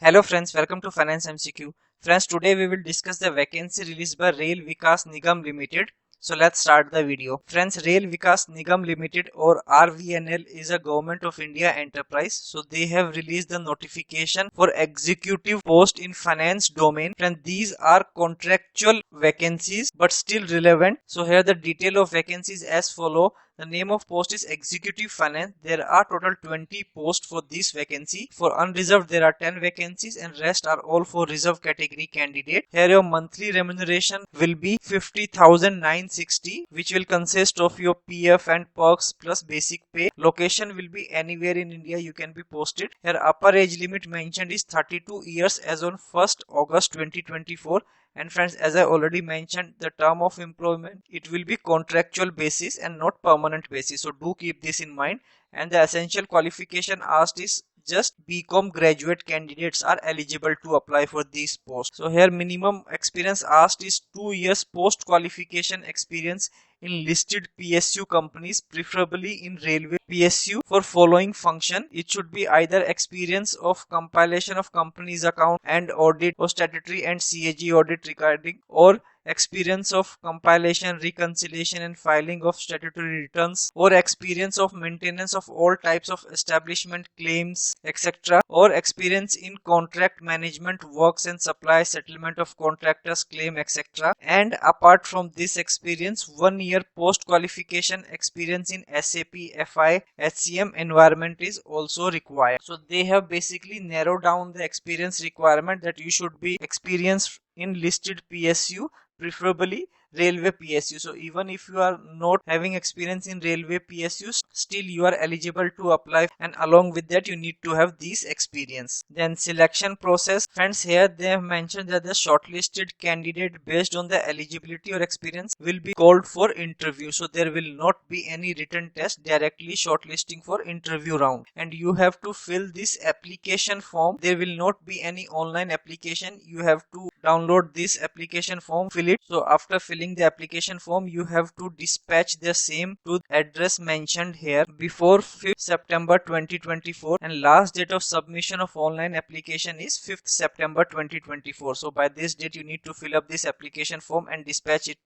Hello friends, welcome to Finance MCQ. Friends, today we will discuss the vacancy released by Rail Vikas Nigam Limited. So let's start the video. Friends, Rail Vikas Nigam Limited or RVNL is a Government of India enterprise. So they have released the notification for executive post in finance domain. Friends, these are contractual vacancies but still relevant. So here the detail of vacancies as follow. The name of post is Executive Finance. There are total 20 posts for this vacancy. For unreserved, there are 10 vacancies and rest are all for reserved category candidate. Here your monthly remuneration will be 50,960, which will consist of your PF and perks plus basic pay. Location will be anywhere in India you can be posted. Here upper age limit mentioned is 32 years as on 1st August 2024. And friends, as I already mentioned, the term of employment, it will be contractual basis and not permanent basis. So do keep this in mind. And the essential qualification asked is just BCom graduate candidates are eligible to apply for this post. So here minimum experience asked is 2 years post qualification experience in listed PSU companies, preferably in railway PSU. For following function, it should be either experience of compilation of company's account and audit or statutory and CAG audit regarding, or experience of compilation, reconciliation and filing of statutory returns, or experience of maintenance of all types of establishment claims, etc., or experience in contract management works and supply settlement of contractors claim, etc. And apart from this experience, 1 year post qualification experience in SAP FI HCM environment is also required. So they have basically narrowed down the experience requirement that you should be experienced in listed PSU, preferably railway PSU. So even if you are not having experience in railway PSU, still you are eligible to apply, and along with that you need to have this experience. Then selection process, friends, here they have mentioned that the shortlisted candidate based on the eligibility or experience will be called for interview. So there will not be any written test, directly shortlisting for interview round, and you have to fill this application form. There will not be any online application. You have to download this application form, fill it. So after filling the application form, you have to dispatch the same to the address mentioned here before 5th September 2024, and last date of submission of online application is 5th September 2024. So by this date you need to fill up this application form and dispatch it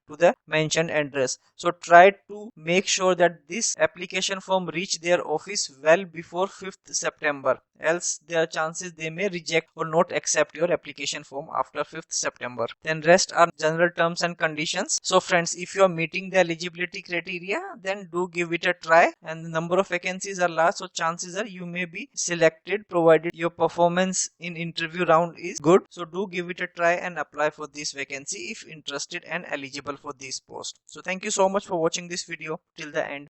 to the mentioned address. So try to make sure that this application form reach their office well before 5th September, else there are chances they may reject or not accept your application form after 5th September. Then rest are general terms and conditions. So friends, if you are meeting the eligibility criteria, then do give it a try, and the number of vacancies are large, so chances are you may be selected provided your performance in interview round is good. So do give it a try and apply for this vacancy if interested and eligible for this post. So thank you so much for watching this video till the end.